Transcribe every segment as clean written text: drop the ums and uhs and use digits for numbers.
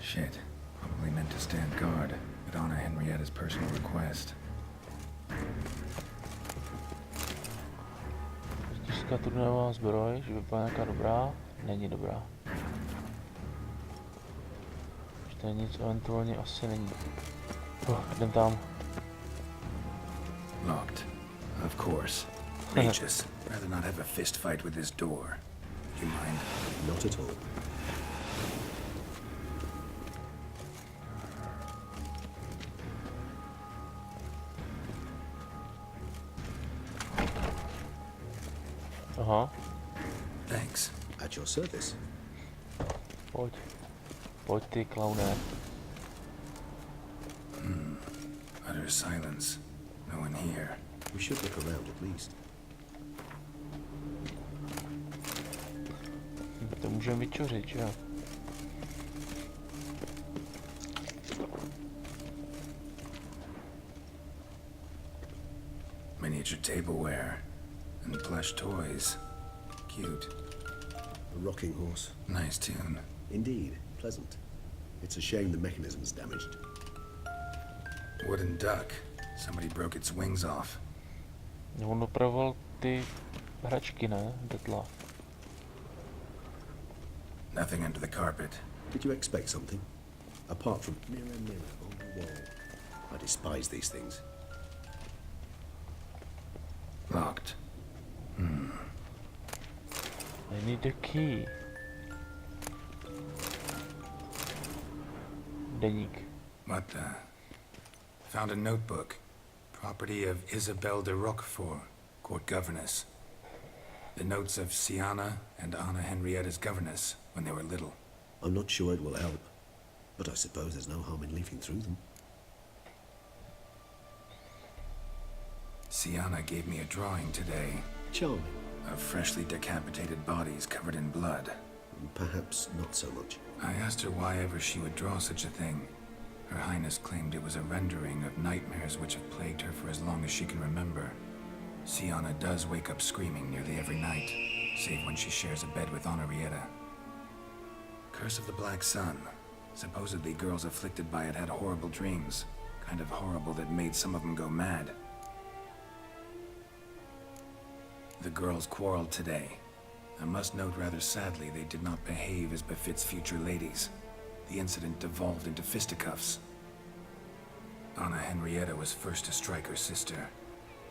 Shit. Probably meant to stand guard, but Anna Henrietta's personal request. Stížka turnová zbroj, že vypadá nějaká dobrá, není dobrá. Už to je nic, eventuálně asi není. Jdem tam. Locked. Of course. Mages. Rather not have a fist fight with this door. Do you mind? Not at all. Aha, Thanks. At your service. pojď. Pojď ty, klaune. Utter silence. No one here. We should look around at least. To můžeme vyčořit, že jo? Miniature tableware. And plush toys. Cute. A rocking horse. Nice tune. Indeed, pleasant. It's a shame the mechanism's damaged. Wooden duck. Somebody broke its wings off. On opravoval ty hračky, ne? Detla. Nothing under the carpet. Did you expect something? Apart from mirror, mirror on the wall. I despise these things. Locked. I need the key. Deník. What the? Found a notebook. Property of Isabelle de Roquefort, court governess. The notes of Siana and Anna Henrietta's governess when they were little. I'm not sure it will help, but I suppose there's no harm in leafing through them. Siana gave me a drawing today Charming. of freshly decapitated bodies covered in blood. Perhaps not so much. I asked her why ever she would draw such a thing. Her Highness claimed it was a rendering of nightmares which have plagued her for as long as she can remember. Siana does wake up screaming nearly every night, save when she shares a bed with Henrietta. Curse of the Black Sun. Supposedly girls afflicted by it had horrible dreams. Kind of horrible that made some of them go mad. The girls quarreled today. I must note rather sadly they did not behave as befits future ladies. The incident devolved into fisticuffs. Anna Henrietta was first to strike her sister.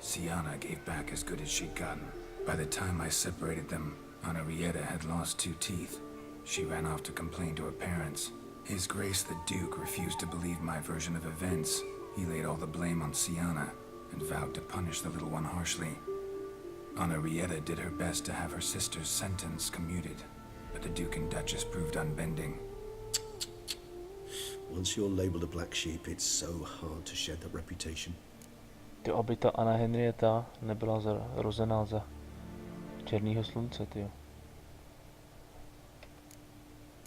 Siana gave back as good as she'd gotten. By the time I separated them, Henrietta had lost 2 teeth. She ran off to complain to her parents. His Grace the Duke refused to believe my version of events. He laid all the blame on Siana and vowed to punish the little one harshly. Henrietta did her best to have her sister's sentence commuted, but the Duke and Duchess proved unbending. Once you're labeled a black sheep, it's so hard to shed that reputation. Ty, aby ta Anna Henrietta nebyla rozená za černýho slunce, tyjo.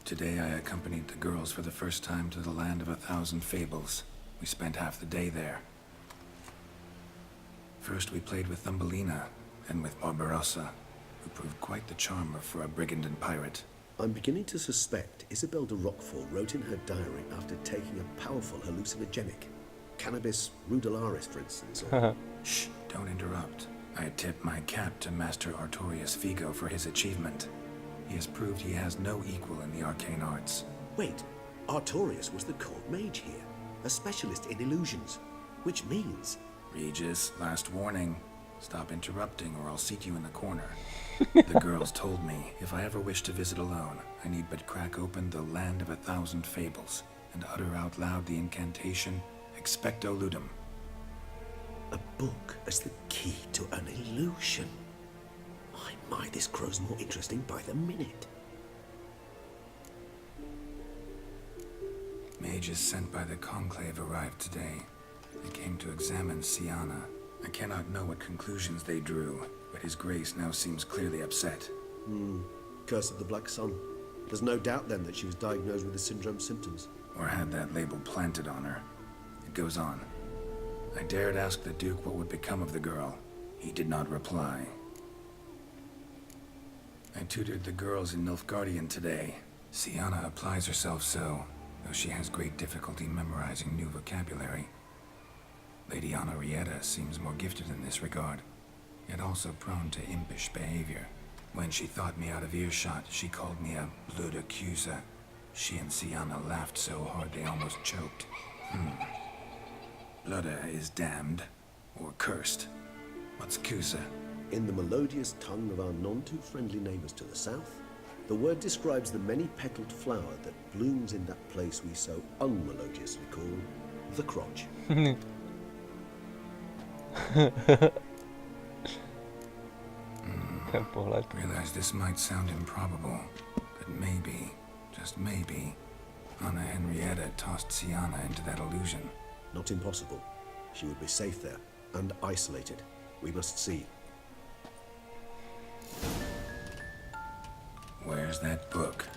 Today I accompanied the girls for the first time to the land of 1,000 fables. We spent half the day there. First we played with Thumbelina, and with Barbarossa, who proved quite the charmer for a brigand and pirate. I'm beginning to suspect Isabelle de Roquefort wrote in her diary after taking a powerful hallucinogenic. Cannabis rudularis, for instance. Or... Shh, don't interrupt. I tip my cap to Master Artorius Figo for his achievement. He has proved he has no equal in the arcane arts. Wait, Artorius was the court mage here, a specialist in illusions, which means... Regis, last warning. Stop interrupting or I'll seat you in the corner. The girls told me if I ever wish to visit alone, I need but crack open the land of 1,000 fables and utter out loud the incantation Expecto Ludum. A book as the key to an illusion. My, this grows more interesting by the minute. Mages sent by the Conclave arrived today. They came to examine Siana. I cannot know what conclusions they drew, but His Grace now seems clearly upset. Curse of the Black Sun. There's no doubt then that she was diagnosed with the syndrome symptoms. Or had that label planted on her. It goes on. I dared ask the Duke what would become of the girl. He did not reply. I tutored the girls in Nilfgaardian today. Siana applies herself so. though she has great difficulty memorizing new vocabulary. Lady Henrietta seems more gifted in this regard, yet also prone to impish behavior. When she thought me out of earshot, she called me a blood accuser. She and Sienna laughed so hard they almost choked. Ludda is damned, or cursed. What's Kusa? In the melodious tongue of our none-too-friendly neighbours to the south, the word describes the many-petaled flower that blooms in that place we so unmelodiously call the crotch. Ten pohled. Realize this might sound improbable, but maybe, just maybe, Anna Henrietta tossed Sienna into that illusion. Not impossible. She would be safe there, and isolated. We must see. Where's that book?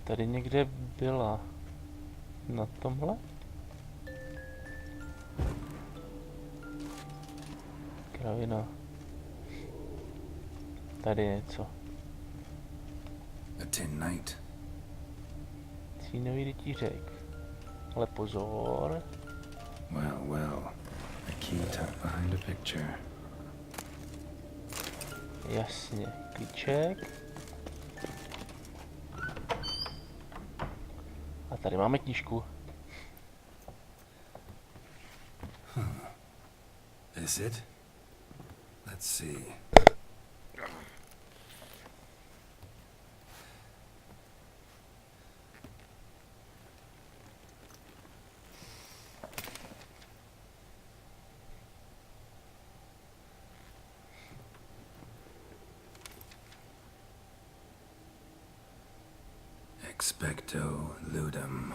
Tady někde byla. Na tomhle? Kravina. Tady něco. A tin knight. Cínový rytířek. Ale pozor. Well. A key tucked behind a picture. Jasně. Klíček. A tady máme knížku. This it? Let's see. Expecto ludum.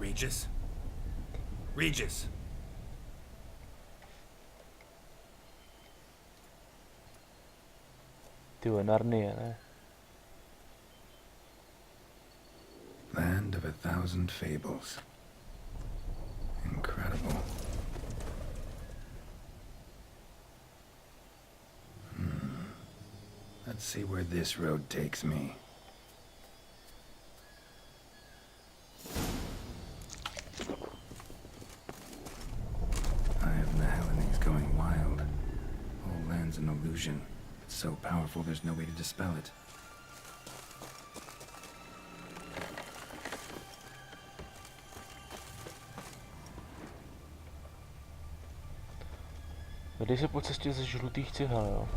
Regis? Regis! Ty vole, Narnie, ne? Land of 1,000 fables. Incredible. Let's see where this road takes me. Going wild. Whole land's an illusion. It's so powerful there's no way to dispel it. Vydej se po cestě ze žlutých cihel, jo?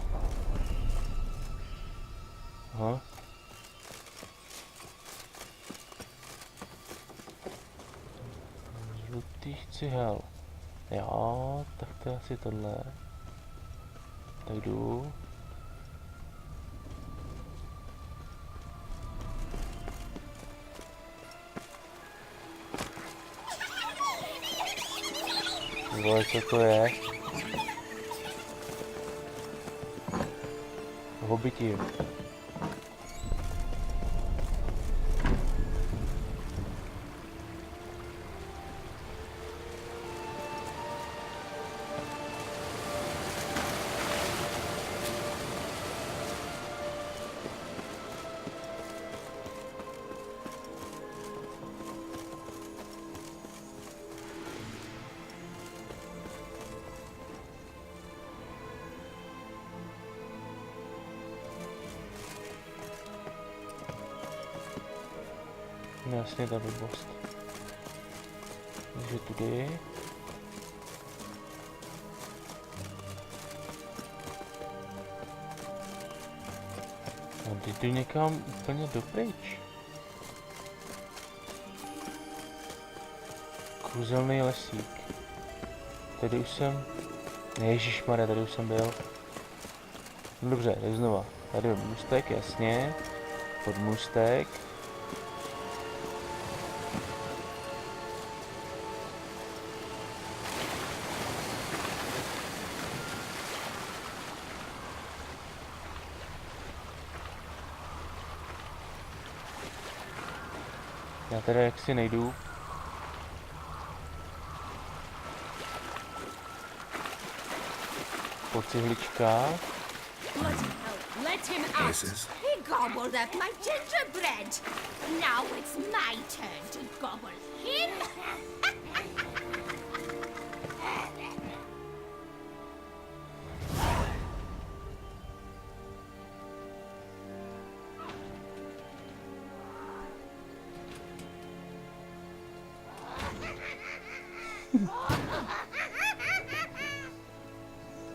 Aha. Žlutých cihel. Jo, tak to je asi tohle. Tak jdu. Vole, co to je? Hobiti. No jasně, ta blbost. Takže tudy. A teď jdu někam úplně dopryč. Kouzelný lesík. Tady už jsem... Ježišmarja, tady už jsem byl. No dobře, tak znova. Tady je můstek, jasně. Podmůstek. Já teda jaksi nejdu. Po cihličkách. Bloody hell, let him out! Voices? He gobbled up my gingerbread! Now it's my turn to gobble him!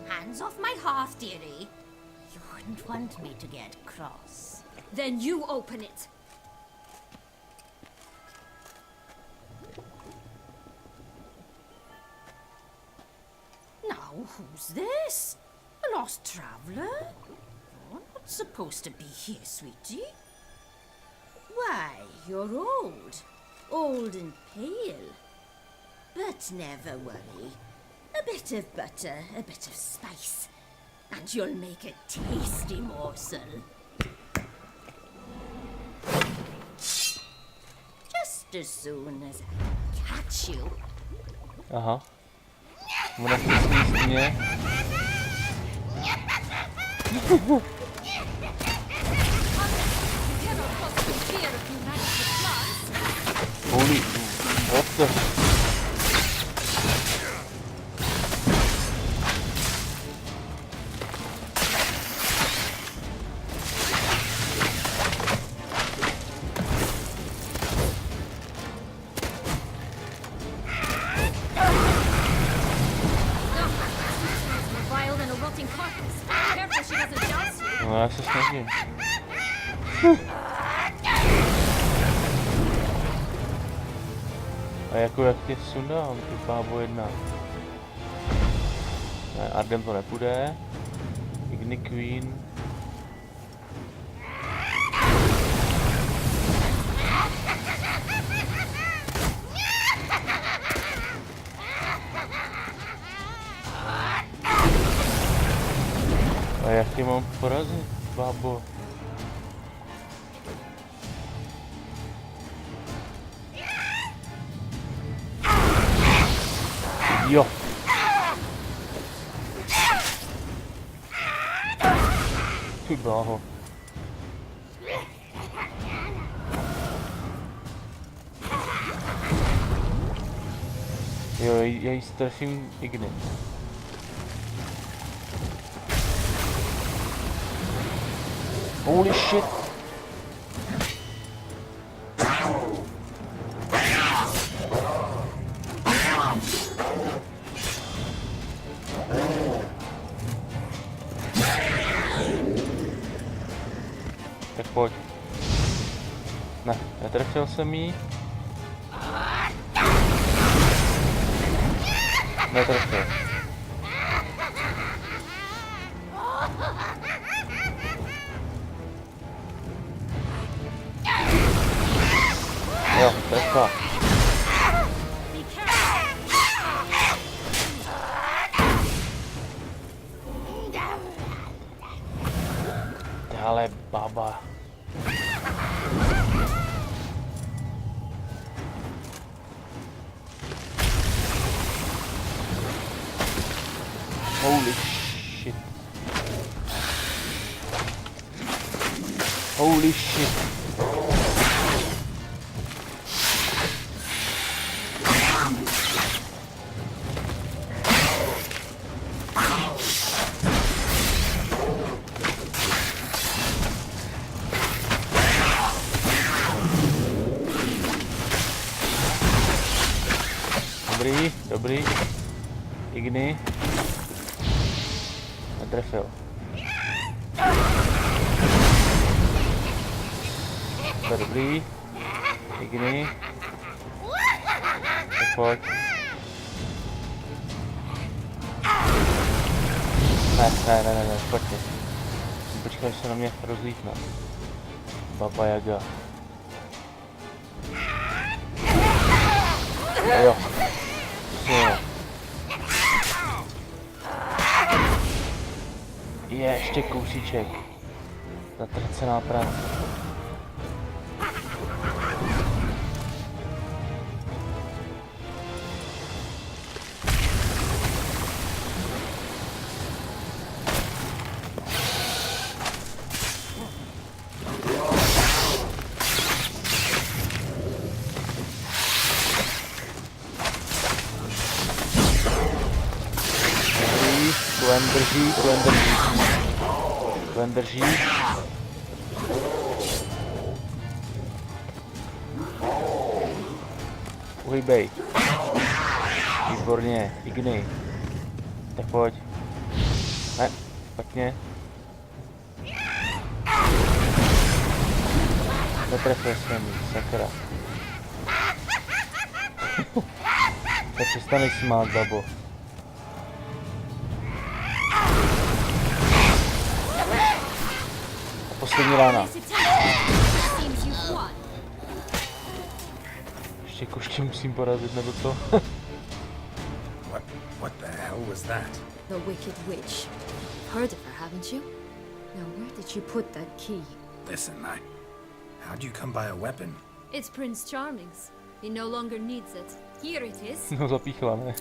Hands off my hearth, dearie. You wouldn't want me to get cross. Then you open it. Now, who's this? A lost traveler? You're not supposed to be here, sweetie. Why, you're old. Old and pale. But never worry. A bit of butter, a bit of spice, and you'll make a tasty morsel. Just as soon as I catch you. Aha. Ona se sníst mě. Holy, what the... No já se snažím. A jako jak tě sundám, ty bábo jedna. Ne, Ardem to nepůjde. Igni Queen. A jak tě mám porazit, bábo? Jo. Ty bláho. Jo, já jí strefím Igni. Holy shit! Tak pojď. Ne, netrefil jsem jí. Netrefil. Jo, trefa. Dále baba. Holy shit. Holy shit. Dobrý, dobrý. Igni. Netrefil. To je dobrý. Igni. Tak pojď. Ne, špatně. Počkej, až se na mě rozlítne. Baba Yaga. Jo. Je, ještě kousíček. Zatracená práce. Len drží. Uhýbej. Výborně, igni. Tak pojď. Ne, špatně. Netrefil jsem jí, sakra. Tak přestanej smát, babo. A poslední rána. Ještě koště musím porazit, nebo co? What the hell was that? The Wicked Witch. Heard of her, haven't you? Now, where did you put that key? Listen, how'd you come by a weapon? It's Prince Charming's. He no longer needs it. Here it is. No zapíchla, ne?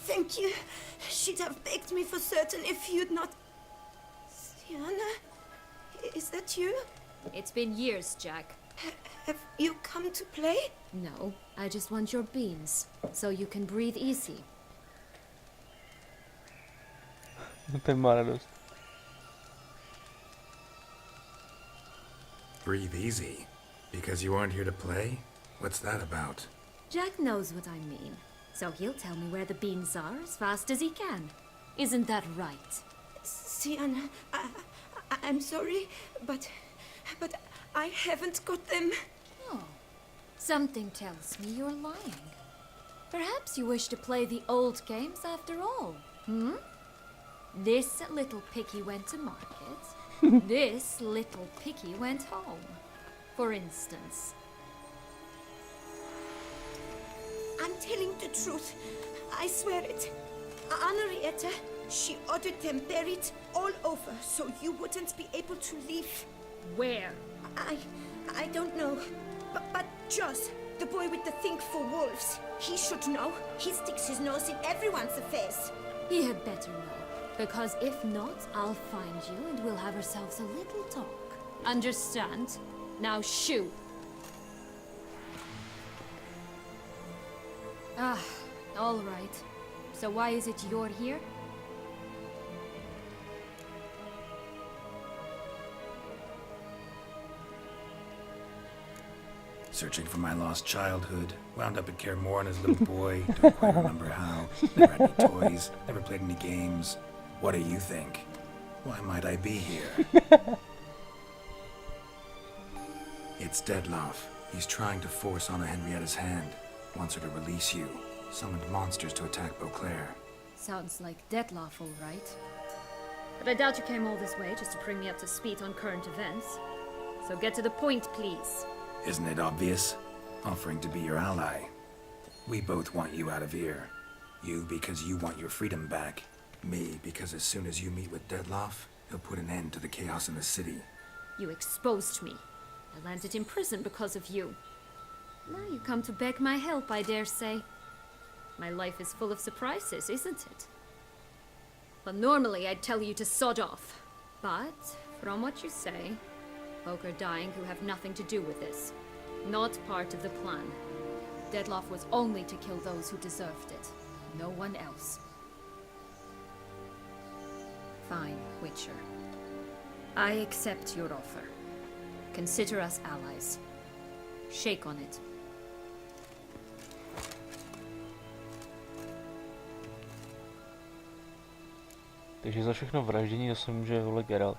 Thank you. She'd have begged me for certain if you'd not... Sienna? Is that you? It's been years, Jack. Have you come to play? No, I just want your beans, so you can breathe easy. No ten má radost. Breathe easy. Because you aren't here to play? What's that about? Jack knows what I mean, so he'll tell me where the beans are as fast as he can. Isn't that right? Sienna, I'm sorry, but I haven't got them. Oh, something tells me you're lying. Perhaps you wish to play the old games after all, hmm? This little piggy went to market. This little piggy went home. For instance. I'm telling the truth. I swear it. Henrietta, she ordered them buried all over so you wouldn't be able to leave. Where? I don't know. But Joss, the boy with the thing for wolves, he should know. He sticks his nose in everyone's affairs. He had better know. Because if not, I'll find you and we'll have ourselves a little talk. Understand? Now shoo! Ah, all right. So why is it you're here? Searching for my lost childhood. Wound up at Kaer Morhen as a little boy. Don't quite remember how. Never had any toys. Never played any games. What do you think? Why might I be here? It's Dettlaff. He's trying to force Anna Henrietta's hand. Wants her to release you. Summoned monsters to attack Beauclair. Sounds like Dettlaff, all right. But I doubt you came all this way just to bring me up to speed on current events. So get to the point, please. Isn't it obvious? Offering to be your ally. We both want you out of here. You because you want your freedom back. Me because as soon as you meet with Dettlaff, he'll put an end to the chaos in the city. You exposed me. I landed in prison because of you. Now you come to beg my help, I dare say. My life is full of surprises, isn't it? Well, normally I'd tell you to sod off. But, from what you say, folk are dying who have nothing to do with this. Not part of the plan. Dettlaff was only to kill those who deserved it. No one else. Fine, Witcher. I accept your offer. Consider us allies. Shake on it. Takže za všechno vraždění to se může vole Geralt.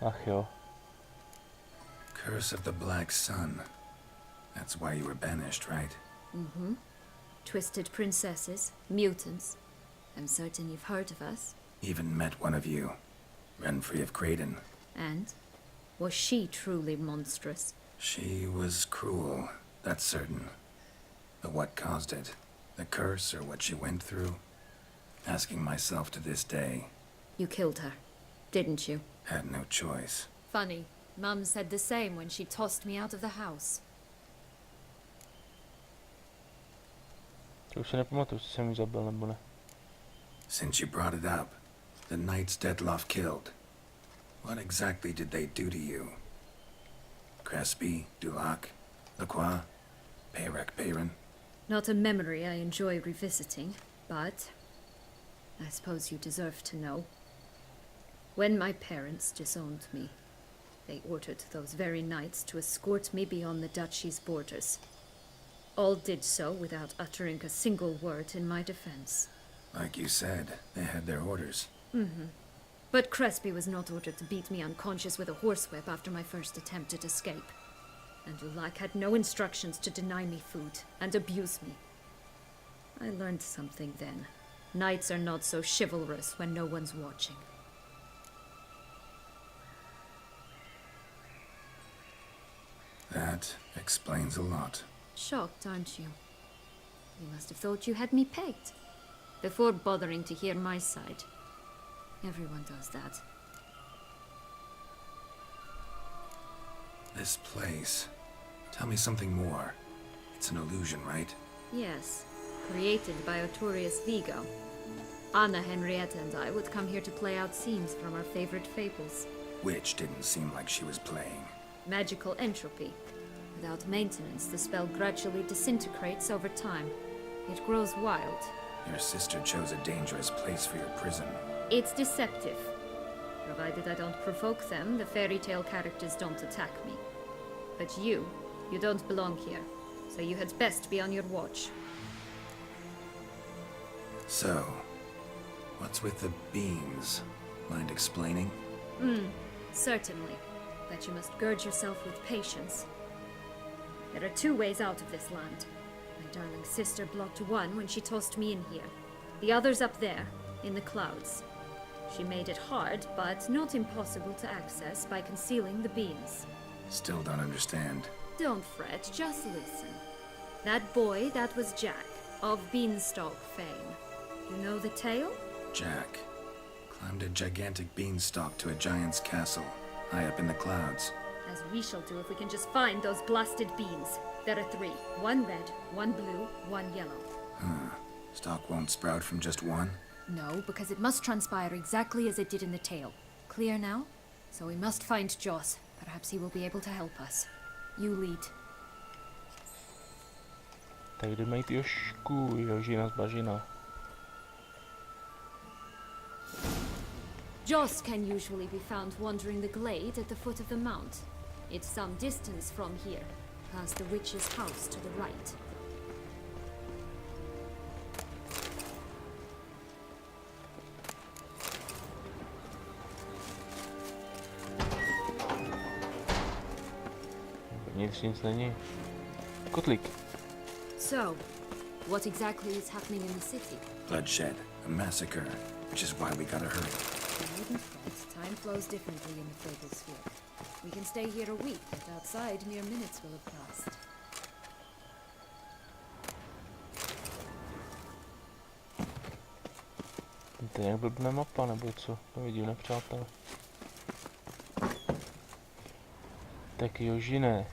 Ach jo. Curse of the Black Sun. That's why you were banished, right? Mm-hmm. Twisted princesses, mutants. I'm certain you've heard of us. Even met one of you. Renfrey of Craden. And? Was she truly monstrous? She was cruel, that's certain. But what caused it? The curse or what she went through? Asking myself to this day. You killed her, didn't you? Had no choice. Funny. Mum said the same when she tossed me out of the house. To už si nepamatuju, jestli jsem ji zabil nebo ne. Since you brought it up, the knights Dettlaff killed. What exactly did they do to you? Crespi, Dulac, Lacroix, Peyrac Peyran? Not a memory I enjoy revisiting, but I suppose you deserve to know. When my parents disowned me, they ordered those very knights to escort me beyond the duchy's borders. All did so without uttering a single word in my defense. Like you said, they had their orders. But Crespi was not ordered to beat me unconscious with a horsewhip after my first attempted escape. And Dulac had no instructions to deny me food and abuse me. I learned something then. Knights are not so chivalrous when no one's watching. That explains a lot. Shocked, aren't you? You must have thought you had me pegged. Before bothering to hear my side. Everyone does that. This place. Tell me something more. It's an illusion, right? Yes, created by Artorius Vigo. Anna, Henrietta, and I would come here to play out scenes from our favorite fables. Which didn't seem like she was playing. Magical entropy. Without maintenance, the spell gradually disintegrates over time. It grows wild. Your sister chose a dangerous place for your prison. It's deceptive. Provided I don't provoke them, the fairy tale characters don't attack me. But you don't belong here, so you had best be on your watch. So, what's with the beans? Mind explaining? Certainly. But you must gird yourself with patience. There are two ways out of this land. My darling sister blocked one when she tossed me in here. The other's up there, in the clouds. She made it hard, but not impossible to access by concealing the beans. Still don't understand. Don't fret, just listen. That boy, that was Jack, of Beanstalk fame. You know the tale? Jack climbed a gigantic beanstalk to a giant's castle, high up in the clouds. As we shall do if we can just find those blasted beans. There are 3. 1 red, 1 blue, 1 yellow. Stalk won't sprout from just one? No, because it must transpire exactly as it did in the tale. Clear now? So we must find Joss. Perhaps he will be able to help us. You lead. Tak jdeme jít Jošku, Jožina z Bažina. Joss can usually be found wandering the glade at the foot of the mount. It's some distance from here, past the witch's house to the right. Nic není. Kotlík. So, what exactly is happening in the city? Bloodshed, a massacre, which is why we gotta hurry. You needn't fret. Time flows differently in the Fable Sphere. We can stay here a week, but outside mere minutes will have passed. To je nějak blbná mapa, nebo co? To vidím, nepřátelé. Tak Jožine.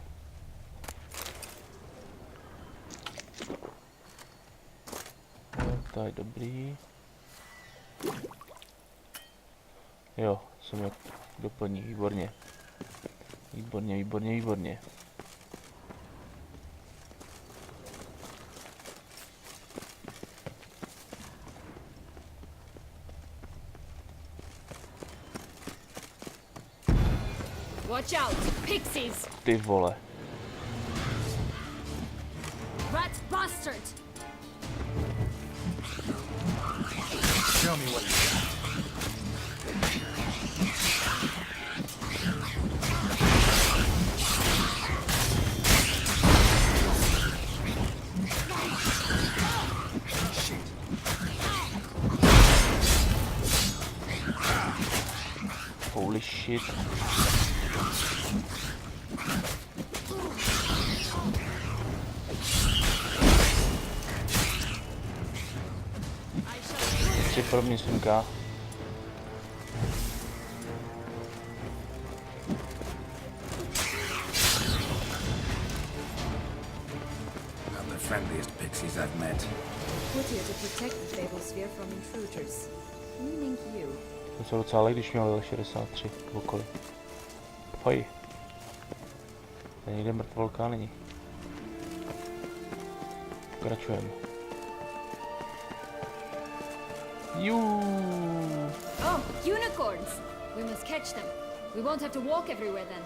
No, to je dobrý. Jo, jsem jak doplní, výborně. Výborně, výborně, výborně. Watch out! Pixies! Ty vole. Rat bastard! Show me what you got. Holy shit. Pravděpodobně sunká. Not the friendliest pixies I've met. Put here to protect the Fable Sphere from intruders. Meaning you. To se docela lehk, když měl 63 nebo kolik. Faj. Tady někde mrtvolka není. Pokračujeme. Oh, unicorns! We must catch them. We won't have to walk everywhere then.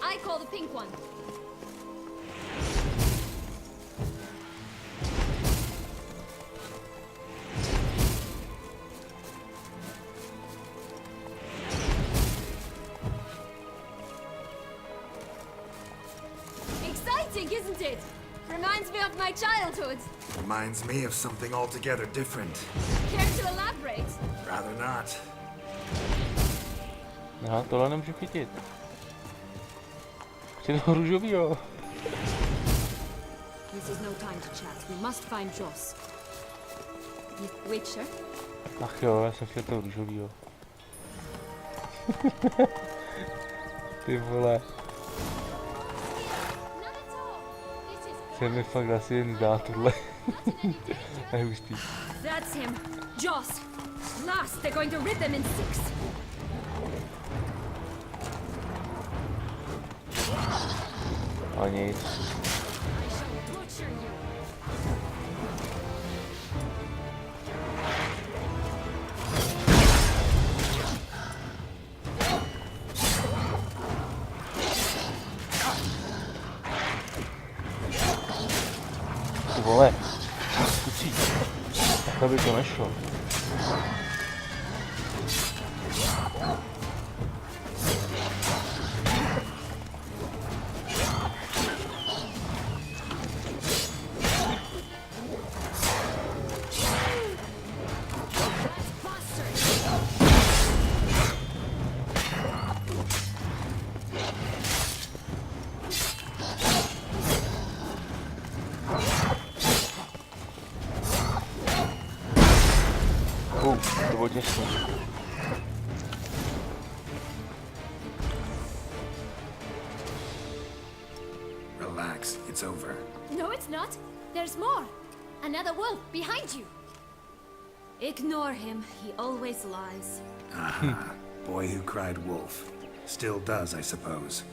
I call the pink one. Exciting, isn't it? Reminds me of my childhood. Reminds me of something altogether different. Care to elaborate? Rather not. Aha, tohle nemůžu chytit. Chci toho růžovýho. This is no time to chat. We must find Joss. Witcher? Ach jo, já jsem chtěl toho růžovýho. Ty vole. Se mi fakt asi jen zdá tohle. Je hustý. That's him. Joss. Last, they're going to rip him in 6. A nic. I shall butcher you. Ty vole. Kucí. Takhle by to nešlo. To bylo těsně. Relax, it's over. No, it's not. There's more. Another wolf behind you. Ignore him. He always lies. Aha. Boy who cried wolf. Still does, I suppose.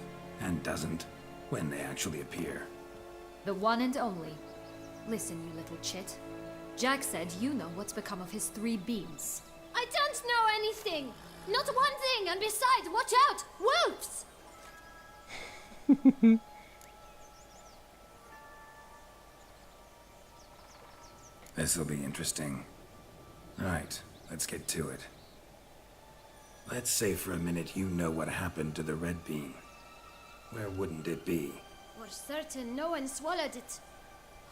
And doesn't, when they actually appear. The one and only. Listen, you little chit. Jack said you know what's become of his 3 beans. I don't know anything. Not one thing. And besides, watch out. Wolves! This'll be interesting. Alright, let's get to it. Let's say for a minute you know what happened to the red bean. Where wouldn't it be? For certain, no one swallowed it.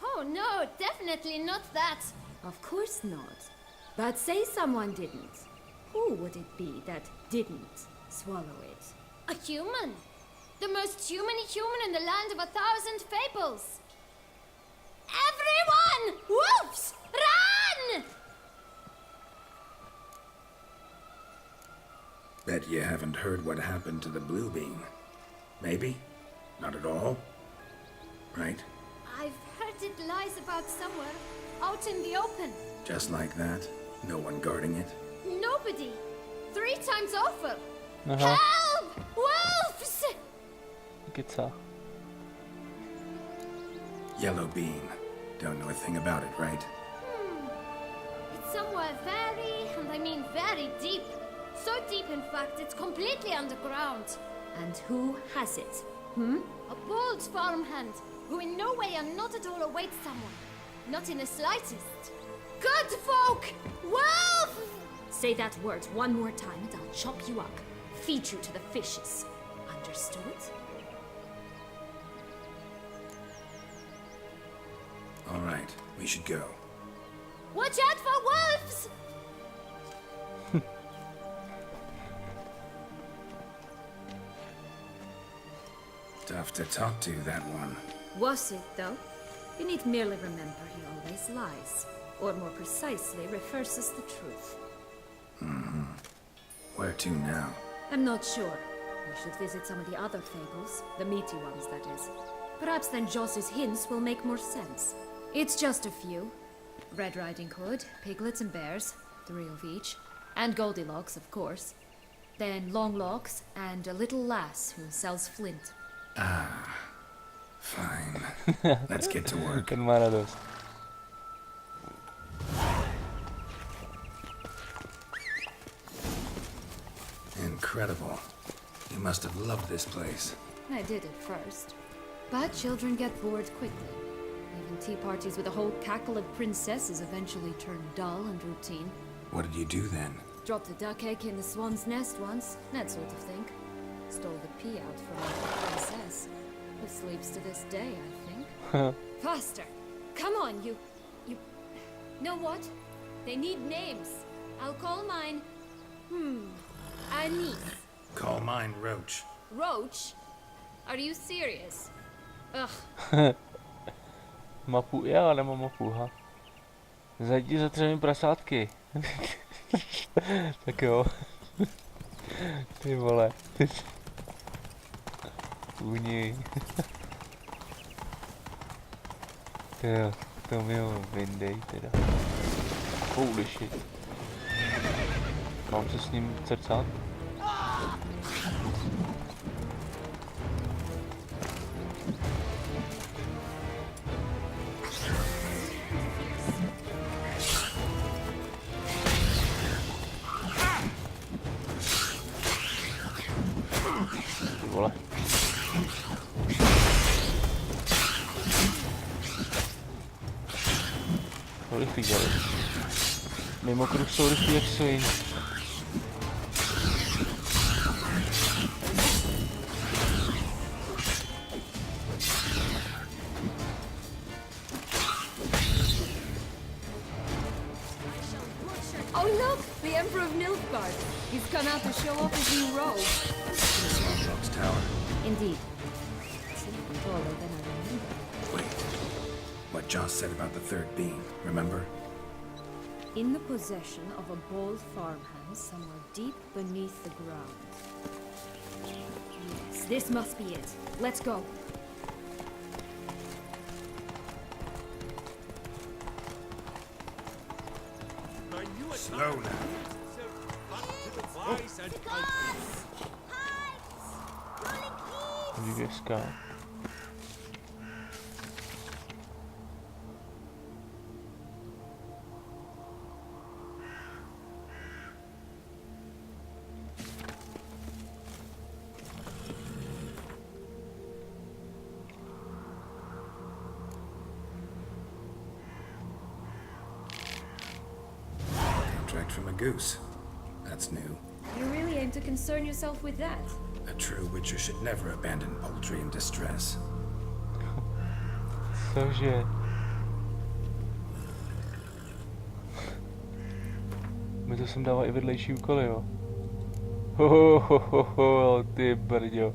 Oh no, definitely not that. Of course not. But say someone didn't. Who would it be that didn't swallow it? A human. The most human-y human in the land of 1,000 fables. Everyone! Wolves! Run! Bet you haven't heard what happened to the blue bean. Maybe? Not at all? Right? I've heard it lies about somewhere, out in the open. Just like that? No one guarding it? Nobody. 3 times over. Aha, Help! Wolves! keca. Yellow bean. Don't know a thing about it, right? It's somewhere very, and I mean very deep. So deep, in fact, it's completely underground. And who has it? A bold farmhand, who in no way and not at all awaits someone. Not in the slightest. Good folk! Wolf! Say that word one more time and I'll chop you up. Feed you to the fishes. Understood? All right, we should go. Watch out for wolves! Tough to talk to, that one. Was it, though? You need merely remember he always lies. Or more precisely, reverses the truth. Where to now? I'm not sure. We should visit some of the other fables. The meaty ones, that is. Perhaps then Joss's hints will make more sense. It's just a few. Red Riding Hood, piglets and bears, 3 of each. And Goldilocks, of course. Then Longlocks and a little lass who sells flint. Fine. Let's get to work. Ten má radost. Incredible. You must have loved this place. I did at first. But children get bored quickly. Even tea parties with a whole cackle of princesses eventually turn dull and routine. What did you do then? Dropped a duck egg in the swan's nest once, that sort of thing. Stole the pea out from a princess, who sleeps to this day, I think. Faster! Come on, you... Know what? They need names. I'll call mine... Anise. Call mine Roach. Roach? Are you serious? Ugh. Mapu, já nemám mapu, ha. Zajdi za 3 prasátky. Tak jo. Ty vole. Uní. Jo, to mi ho vyndej teda. Holy shit. Mám se s ním cercát? Ty vole. To rychlý dělej. Mimo kruh jsou rychlý jak swing. Oh look! The Emperor of Nilfgaard. He's come out to show off his new robe. Roach's tower. Indeed. It's even taller than I remember. Wait. What Joss said about the third being, remember? In the possession of a bold farmhand somewhere deep beneath the ground. Yes, this must be it. Let's go. Slow now. Vývězka. Contract from a goose. That's new. You really aim to concern yourself with that? A true witcher should never abandon poultry in distress. Cože? My to sem dává i vedlejší úkoly, jo. Ho, ty brďo.